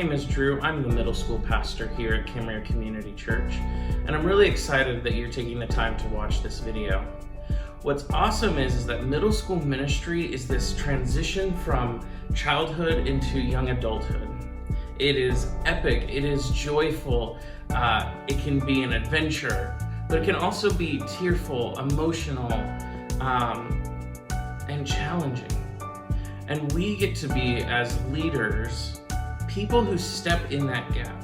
name is Drew. I'm the middle school pastor here at Camarillo Community Church, and I'm really excited that you're taking the time to watch this video. What's awesome is that middle school ministry is this transition from childhood into young adulthood. It is epic, it is joyful, it can be an adventure, but it can also be tearful, emotional, and challenging. And we get to be, as leaders, people who step in that gap,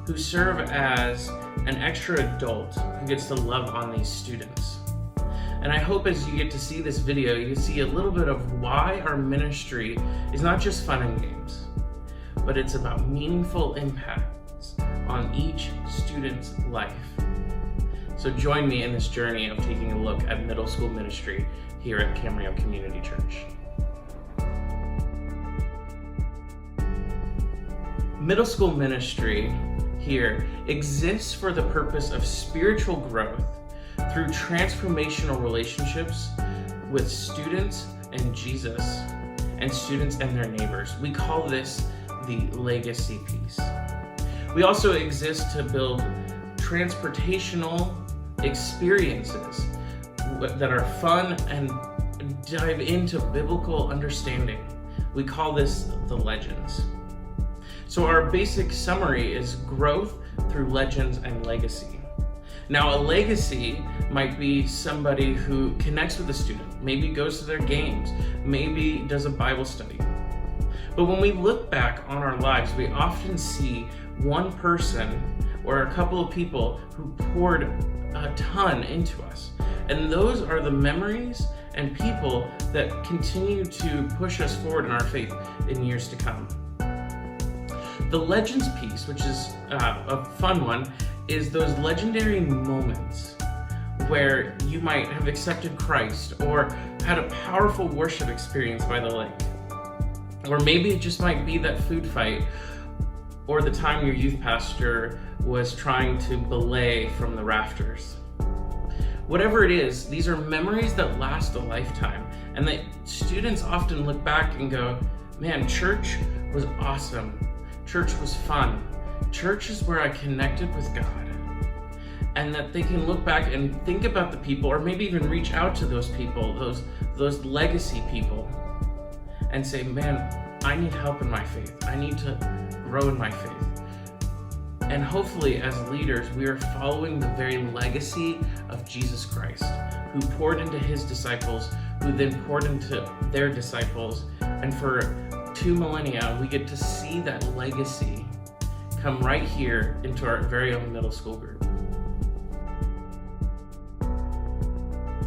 who serve as an extra adult who gets to love on these students. And I hope as you get to see this video, you see a little bit of why our ministry is not just fun and games, but it's about meaningful impacts on each student's life. So join me in this journey of taking a look at middle school ministry here at Camarillo Community Church. Middle school ministry here exists for the purpose of spiritual growth through transformational relationships with students and Jesus and students and their neighbors. We call this the legacy piece. We also exist to build transportational experiences that are fun and dive into biblical understanding. We call this the legends. So our basic summary is growth through legends and legacy. Now, a legacy might be somebody who connects with a student, maybe goes to their games, maybe does a Bible study. But when we look back on our lives, we often see one person or a couple of people who poured a ton into us. And those are the memories and people that continue to push us forward in our faith in years to come. The legends piece, which is a fun one, is those legendary moments where you might have accepted Christ or had a powerful worship experience by the lake. Or maybe it just might be that food fight or the time your youth pastor was trying to belay from the rafters. Whatever it is, these are memories that last a lifetime, and that students often look back and go, man, church was awesome. Church was fun. Church is where I connected with God. And that they can look back and think about the people, or maybe even reach out to those people, those legacy people, and say, man, I need help in my faith. I need to grow in my faith. And hopefully, as leaders, we are following the very legacy of Jesus Christ, who poured into his disciples, who then poured into their disciples. And for 2 millennia, we get to see that legacy come right here into our very own middle school group.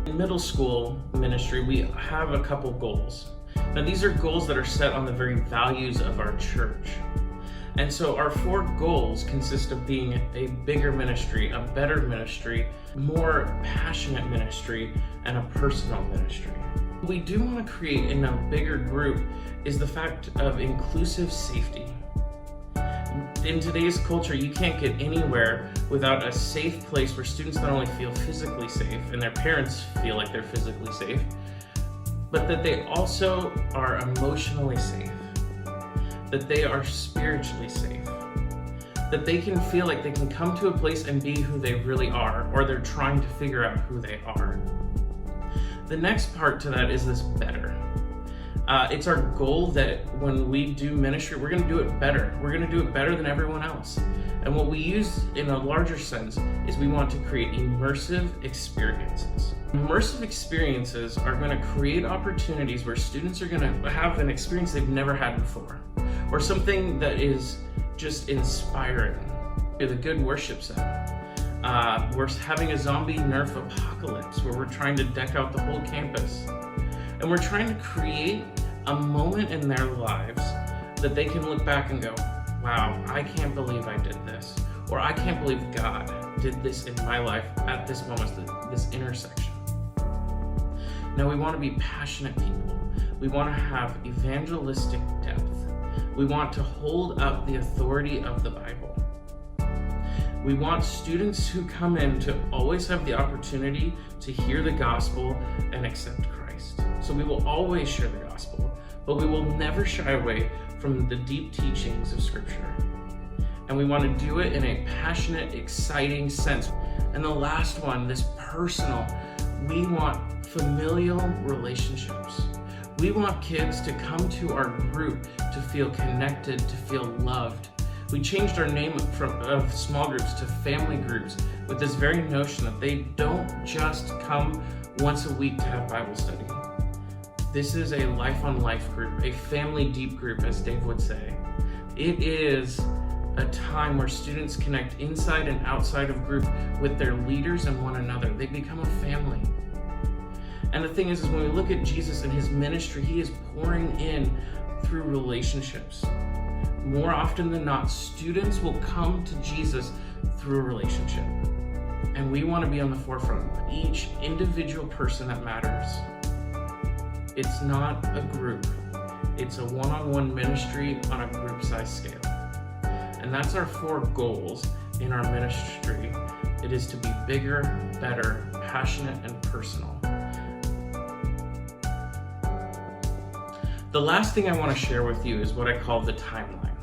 In middle school ministry, we have a couple goals. Now, these are goals that are set on the very values of our church. And so our 4 goals consist of being a bigger ministry, a better ministry, more passionate ministry, and a personal ministry. What we do want to create in a bigger group is the fact of inclusive safety. In today's culture, you can't get anywhere without a safe place where students not only feel physically safe and their parents feel like they're physically safe, but that they also are emotionally safe, that they are spiritually safe, that they can feel like they can come to a place and be who they really are, or they're trying to figure out who they are. The next part to that is this better. It's our goal that when we do ministry, we're going to do it better. We're going to do it better than everyone else. And what we use in a larger sense is we want to create immersive experiences. Immersive experiences are going to create opportunities where students are going to have an experience they've never had before, or something that is just inspiring. The good worship set. We're having a zombie Nerf apocalypse where we're trying to deck out the whole campus. And we're trying to create a moment in their lives that they can look back and go, wow, I can't believe I did this. Or I can't believe God did this in my life at this moment, this intersection. Now, we want to be passionate people. We want to have evangelistic depth. We want to hold up the authority of the Bible. We want students who come in to always have the opportunity to hear the gospel and accept Christ. So we will always share the gospel, but we will never shy away from the deep teachings of Scripture. And we want to do it in a passionate, exciting sense. And the last one, this personal, we want familial relationships. We want kids to come to our group to feel connected, to feel loved. We changed our name of small groups to family groups with this very notion that they don't just come once a week to have Bible study. This is a life-on-life group, a family deep group, as Dave would say. It is a time where students connect inside and outside of group with their leaders and one another. They become a family. And the thing is when we look at Jesus and his ministry, he is pouring in through relationships. More often than not, students will come to Jesus through a relationship. And we want to be on the forefront of each individual person that matters. It's not a group. It's a one-on-one ministry on a group-size scale. And that's our 4 goals in our ministry. It is to be bigger, better, passionate, and personal. The last thing I want to share with you is what I call the timeline.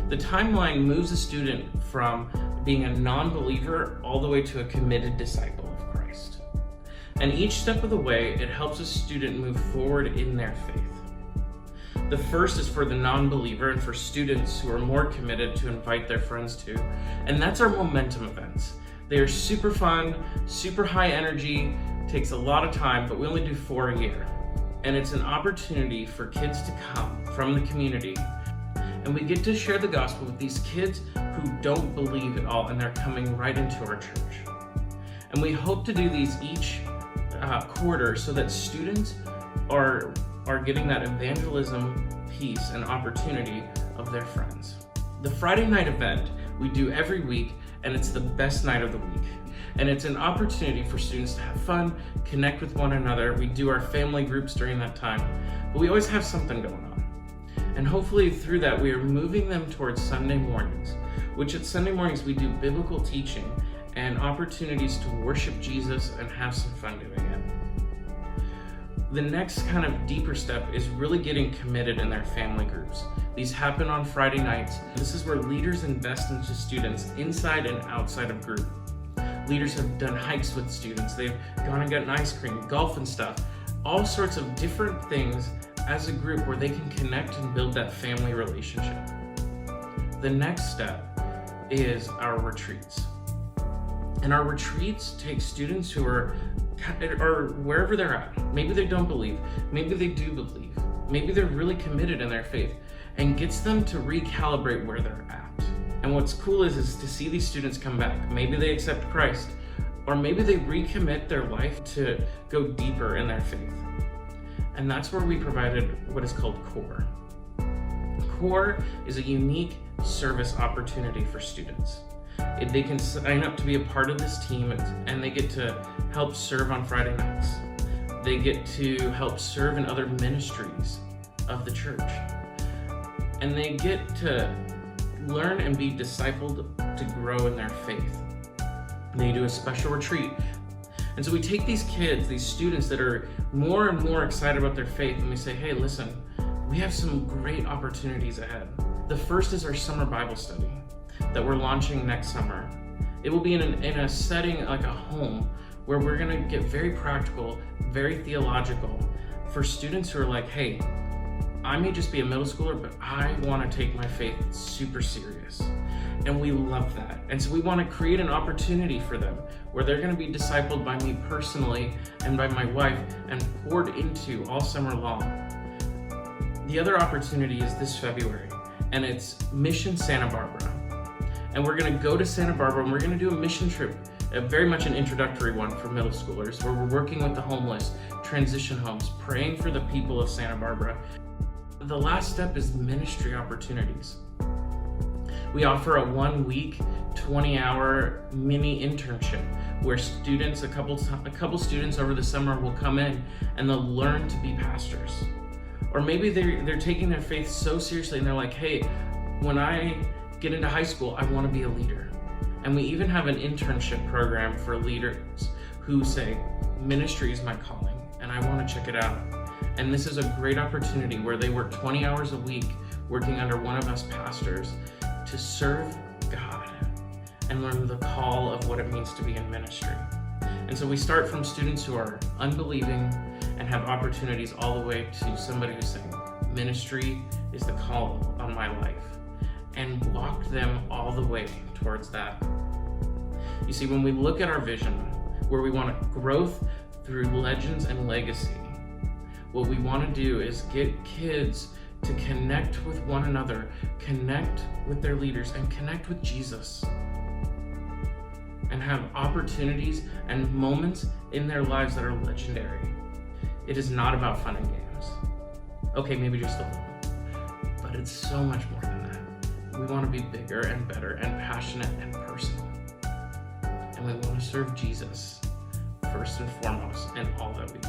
The timeline moves a student from being a non-believer all the way to a committed disciple of Christ. And each step of the way, it helps a student move forward in their faith. The first is for the non-believer and for students who are more committed to invite their friends to, and that's our momentum events. They are super fun, super high energy, takes a lot of time, but we only do 4 a year. And it's an opportunity for kids to come from the community, and we get to share the gospel with these kids who don't believe at all, and they're coming right into our church. And we hope to do these each quarter so that students are getting that evangelism piece and opportunity of their friends. The Friday night event we do every week, and it's the best night of the week. And it's an opportunity for students to have fun, connect with one another. We do our family groups during that time, but we always have something going on. And hopefully through that, we are moving them towards Sunday mornings, which at Sunday mornings we do biblical teaching and opportunities to worship Jesus and have some fun doing it. The next kind of deeper step is really getting committed in their family groups. These happen on Friday nights. This is where leaders invest into students inside and outside of group. Leaders have done hikes with students. They've gone and gotten ice cream, golf and stuff, all sorts of different things as a group where they can connect and build that family relationship. The next step is our retreats. And our retreats take students who are wherever they're at. Maybe they don't believe, maybe they do believe, maybe they're really committed in their faith, and gets them to recalibrate where they're at. And what's cool is to see these students come back. Maybe they accept Christ, or maybe they recommit their life to go deeper in their faith. And that's where we provided what is called CORE. CORE is a unique service opportunity for students. They can sign up to be a part of this team, and they get to help serve on Friday nights. They get to help serve in other ministries of the church. And they get to learn and be discipled to grow in their faith. They do a special retreat. And so we take these kids, these students that are more and more excited about their faith, and we say, hey, listen, we have some great opportunities ahead. The first is our summer Bible study that we're launching next summer. It will be in a setting like a home where we're gonna get very practical, very theological for students who are like, hey, I may just be a middle schooler, but I wanna take my faith super serious. And we love that. And so we wanna create an opportunity for them where they're gonna be discipled by me personally and by my wife and poured into all summer long. The other opportunity is this February, and it's Mission Santa Barbara. And we're gonna go to Santa Barbara, and we're gonna do a mission trip, very much an introductory one for middle schoolers, where we're working with the homeless, transition homes, praying for the people of Santa Barbara. The last step is ministry opportunities. We offer a 1-week, 20-hour mini internship where students, a couple students over the summer will come in and they'll learn to be pastors. Or maybe they're taking their faith so seriously and they're like, hey, when I get into high school, I want to be a leader. And we even have an internship program for leaders who say, ministry is my calling and I want to check it out. And this is a great opportunity where they work 20 hours a week working under one of us pastors to serve God and learn the call of what it means to be in ministry. And so we start from students who are unbelieving and have opportunities all the way to somebody who's saying, ministry is the call on my life, and walk them all the way towards that. You see, when we look at our vision, where we want growth through legends and legacy, what we want to do is get kids to connect with one another, connect with their leaders, and connect with Jesus, and have opportunities and moments in their lives that are legendary. It is not about fun and games. Okay, maybe just a little, but it's so much more than that. We want to be bigger and better and passionate and personal. And we want to serve Jesus first and foremost in all that we do.